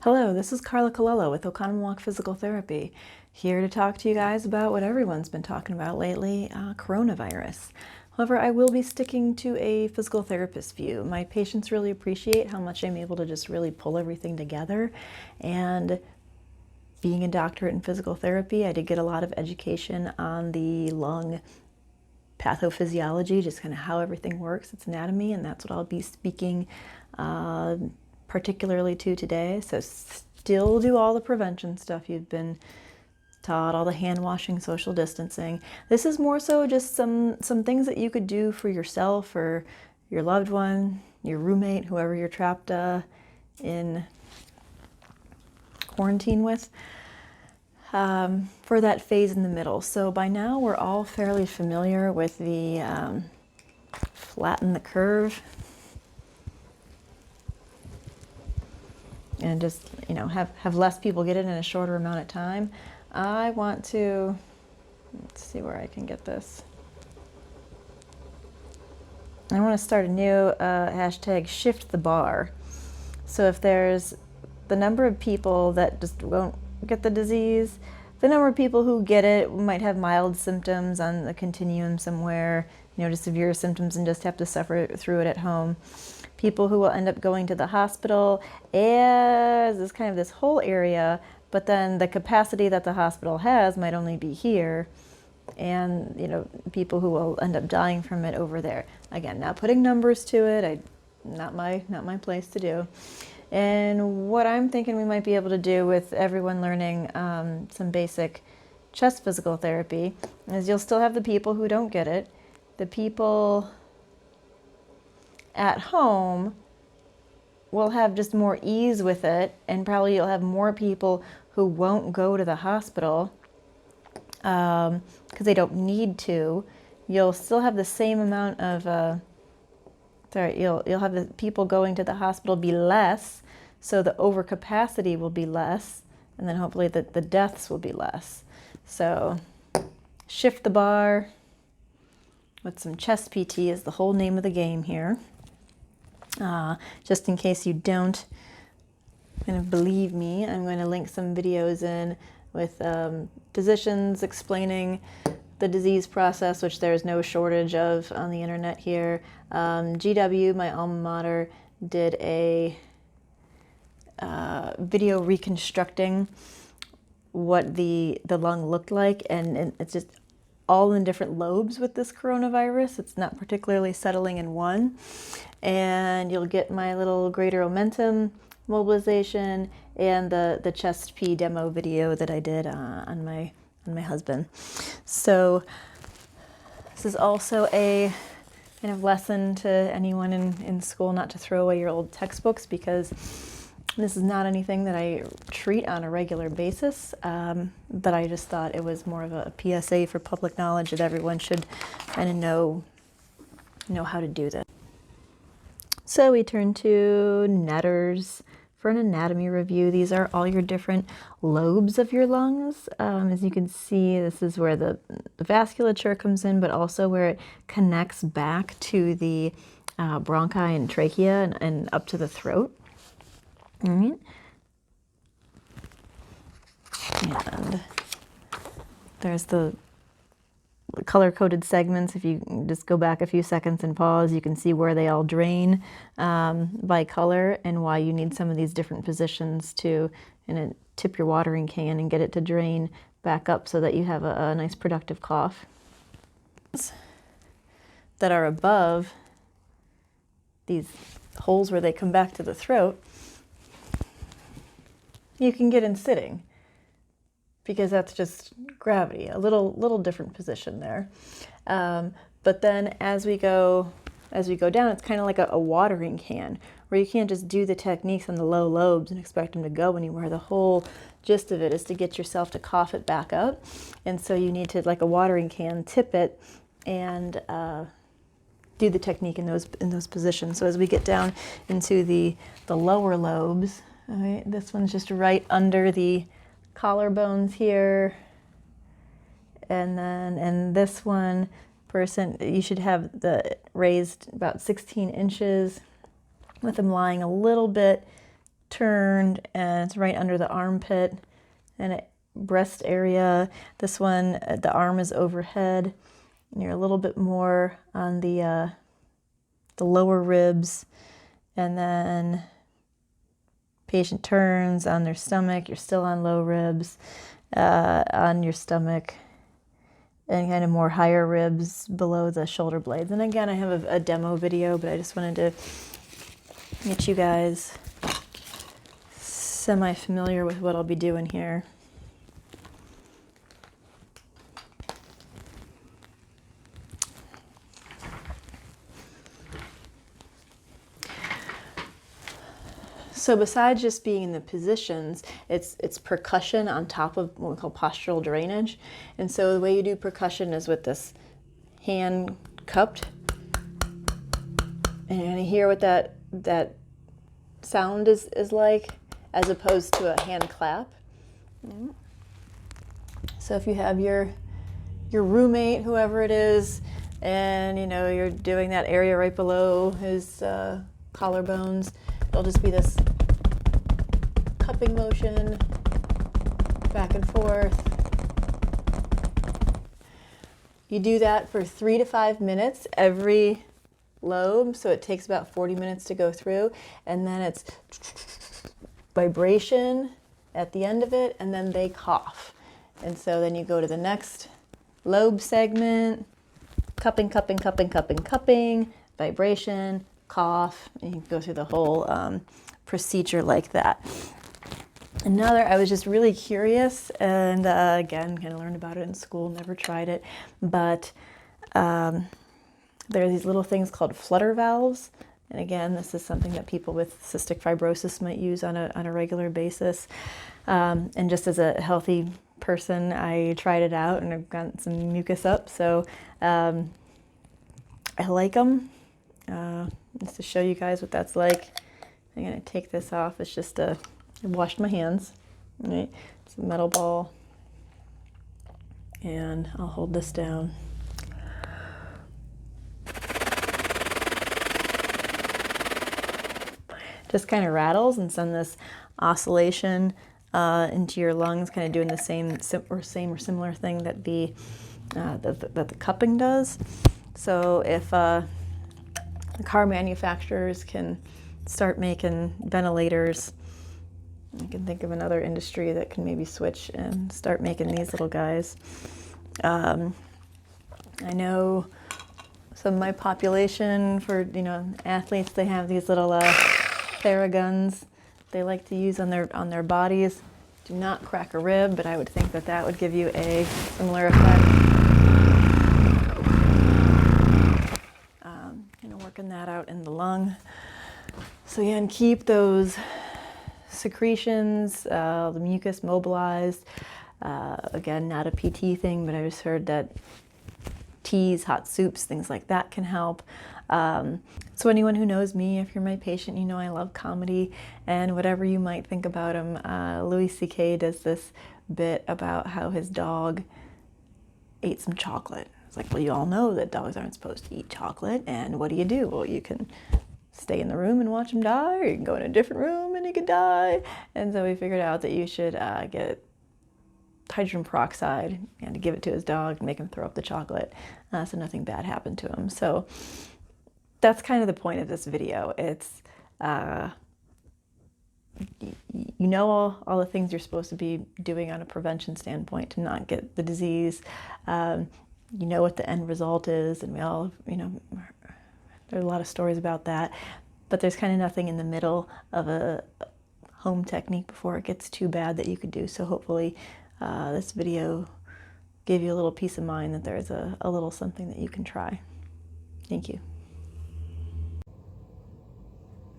Hello, this is Carla Colella with oconPT Physical Therapy, here to talk to you guys about what everyone's been talking about lately, coronavirus. However, I will be sticking to a physical therapist view. My patients really appreciate how much I'm able to just really pull everything together. And being a doctorate in physical therapy, I did get a lot of education on the lung pathophysiology, just kind of how everything works, its anatomy, and that's what I'll be speaking particularly to today. So still do all the prevention stuff you've been taught, all the hand washing, social distancing. This is more so just some things that you could do for yourself or your loved one, your roommate, whoever you're trapped in quarantine with, for that phase in the middle. So by now we're all fairly familiar with the flatten the curve and just, you know, have less people get it in a shorter amount of time. I want to, let's see where I can get this. I want to start a new hashtag, shift the bar. So if there's the number of people that just won't get the disease, the number of people who get it might have mild symptoms on the continuum somewhere, you know, just severe symptoms and just have to suffer through it at home. People who will end up going to the hospital as is kind of this whole area, but then the capacity that the hospital has might only be here, and, you know, people who will end up dying from it over there. Again, not putting numbers to it, not my place to do. And what I'm thinking we might be able to do with everyone learning some basic chest physical therapy is you'll still have the people who don't get it. The people at home will have just more ease with it, and probably you'll have more people who won't go to the hospital because they don't need to. You'll still have the same amount of you'll have the people going to the hospital be less, so the overcapacity will be less, and then hopefully the deaths will be less. So shift the bar with some chest PT is the whole name of the game here. Just in case you don't kind of believe me, I'm going to link some videos in with physicians explaining the disease process, which there's no shortage of on the internet here. GW, my alma mater, did a video reconstructing what the lung looked like, and it's just all in different lobes with this coronavirus. It's not particularly settling in one. And you'll get my little greater omentum mobilization and the chest P demo video that I did on my husband. So this is also a kind of lesson to anyone in school not to throw away your old textbooks, because this is not anything that I treat on a regular basis, but I just thought it was more of a PSA for public knowledge that everyone should kind of know how to do this. So we turn to Netters for an anatomy review. These are all your different lobes of your lungs. As you can see, this is where the vasculature comes in, but also where it connects back to the bronchi and trachea and up to the throat. All right. And there's the color-coded segments. If you just go back a few seconds and pause, you can see where they all drain by color, and why you need some of these different positions to tip your watering can and get it to drain back up so that you have a nice productive cough. That are above these holes where they come back to the throat, you can get in sitting, because that's just gravity, a little different position there. But then as we go down, it's kind of like a watering can, where you can't just do the techniques on the low lobes and expect them to go anywhere. The whole gist of it is to get yourself to cough it back up. And so you need to, like a watering can, tip it and do the technique in those positions. So as we get down into the lower lobes, all right, this one's just right under the collarbones here, and this one person, you should have the raised about 16 inches with them lying a little bit turned, and it's right under the armpit and breast area. This one, the arm is overhead, and you're a little bit more on the lower ribs, and then patient turns on their stomach. You're still on low ribs, on your stomach, and kind of more higher ribs below the shoulder blades. And again, I have a demo video, but I just wanted to get you guys semi-familiar with what I'll be doing here. So besides just being in the positions, it's percussion on top of what we call postural drainage. And so the way you do percussion is with this hand cupped. And you're gonna hear what that sound is like, as opposed to a hand clap. So if you have your roommate, whoever it is, and you know you're doing that area right below his collarbones, it'll just be this cupping motion back and forth. You do that for 3 to 5 minutes every lobe, so it takes about 40 minutes to go through, and then it's vibration at the end of it, and then they cough. And so then you go to the next lobe segment, cupping, cupping, cupping, cupping, cupping, vibration, cough, and you go through the whole procedure like that. Another, I was just really curious, and again, kind of learned about it in school, never tried it, but there are these little things called flutter valves. And again, this is something that people with cystic fibrosis might use on a regular basis. And just as a healthy person, I tried it out and I've gotten some mucus up. So I like them. Just to show you guys what that's like. I'm going to take this off. It's just I washed my hands. Right? It's a metal ball. And I'll hold this down. Just kind of rattles and send this oscillation into your lungs, kind of doing the same or similar thing that the cupping does. So if the car manufacturers can start making ventilators, I can think of another industry that can maybe switch and start making these little guys. I know some of my population, for athletes, they have these little Theraguns they like to use on their bodies. Do not crack a rib, but I would think that would give you a similar effect. Working that out in the lung. So again, keep those secretions, the mucus mobilized. Again, not a PT thing, but I just heard that teas, hot soups, things like that can help. So anyone who knows me, if you're my patient, you know I love comedy, and whatever you might think about him, Louis C.K. does this bit about how his dog ate some chocolate. It's like, well, you all know that dogs aren't supposed to eat chocolate, and what do? Well, you can stay in the room and watch him die, or you can go in a different room and he could die. And so we figured out that you should get hydrogen peroxide and to give it to his dog and make him throw up the chocolate, so nothing bad happened to him. So that's kind of the point of this video. It's you know all the things you're supposed to be doing on a prevention standpoint to not get the disease. You know what the end result is, and we all, there's a lot of stories about that, but there's kind of nothing in the middle of a home technique before it gets too bad that you could do. So hopefully this video gave you a little peace of mind that there's a little something that you can try. Thank you.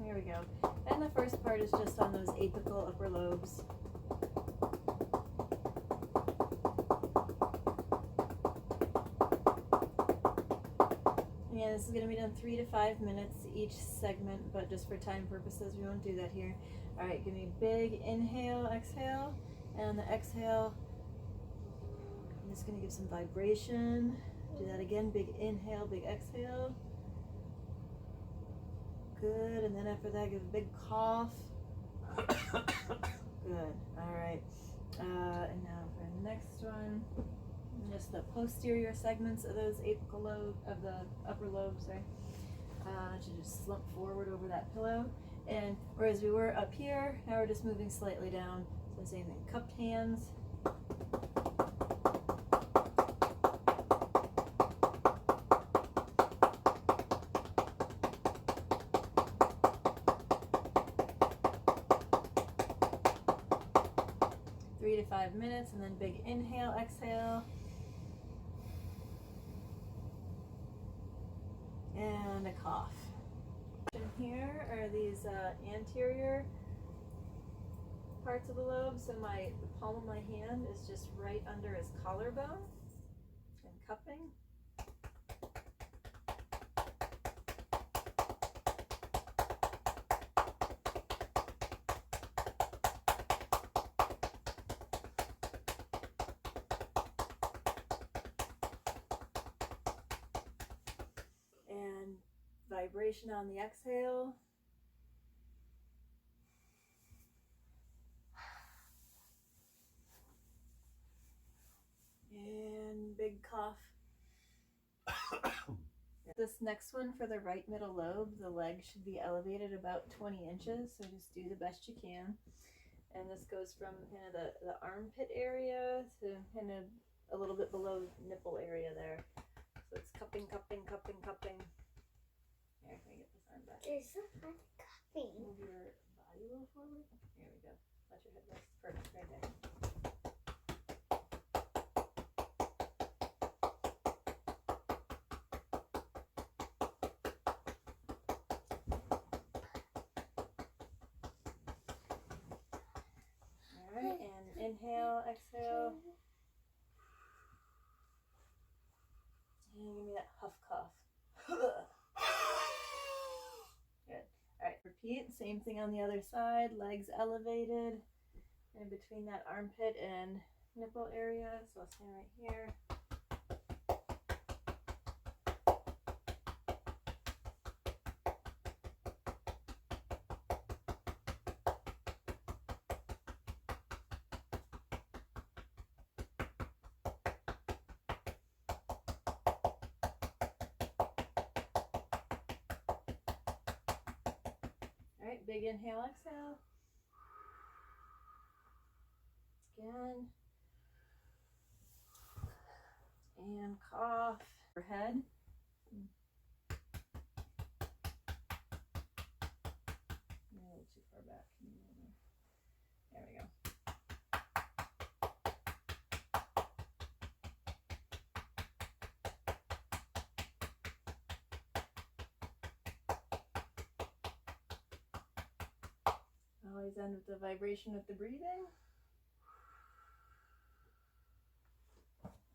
Here we go. And the first part is just on those apical upper lobes. Yeah, this is going to be done 3 to 5 minutes each segment, but just for time purposes, we won't do that here. All right, give me a big inhale, exhale, and on the exhale, I'm just going to give some vibration. Do that again, big inhale, big exhale. Good, and then after that, give a big cough. Good. All right. And now for the next one, just the posterior segments of those apical lobe of the upper lobes, right? To just slump forward over that pillow. And whereas we were up here, now we're just moving slightly down. So same thing, cupped hands. 3 to 5 minutes, and then big inhale, exhale. And a cough. And here are these anterior parts of the lobe. So the palm of my hand is just right under his collarbone and cupping. And vibration on the exhale. And big cough. This next one for the right middle lobe, the leg should be elevated about 20 inches, so just do the best you can. And this goes from kind of the armpit area to kind of a little bit below nipple area there. So it's cupping, cupping, cupping, cupping. Here, can I get this arm back? There's so fun cupping. Move your body a little forward. Here we go. Let your head rest. Perfect, right there. Alright, and inhale, exhale. And give me that huff cough. Good. Alright, repeat. Same thing on the other side. Legs elevated. In between that armpit and nipple area. So I'll stand right here. Alright, big inhale, exhale. Again. And cough. Your head. A little too far back. There we go. Always end with the vibration with the breathing.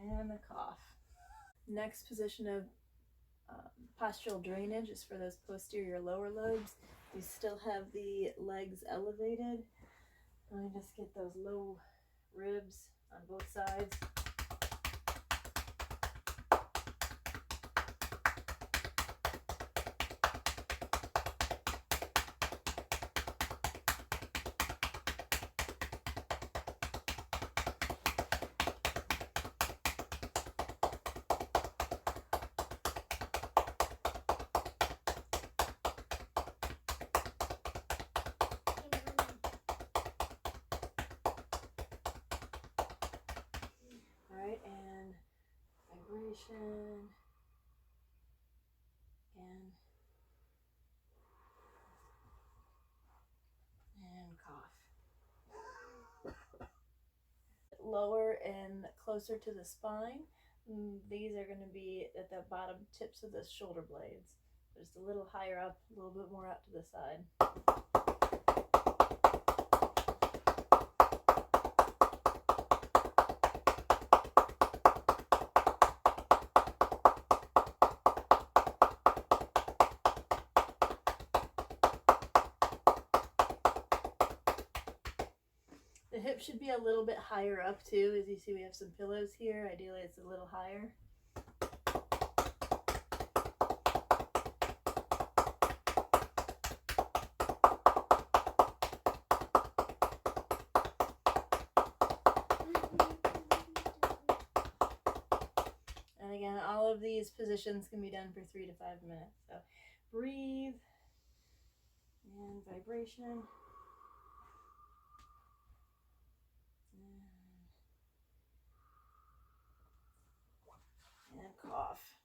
And the cough. Next position of postural drainage is for those posterior lower lobes. You still have the legs elevated. Let me just get those low ribs on both sides. Alright, and vibration. Again. And cough. Lower and closer to the spine. These are going to be at the bottom tips of the shoulder blades. Just a little higher up, a little bit more out to the side. The hip should be a little bit higher up too. As you see, we have some pillows here. Ideally, it's a little higher. And again, all of these positions can be done for 3 to 5 minutes. So breathe and vibration. And cough.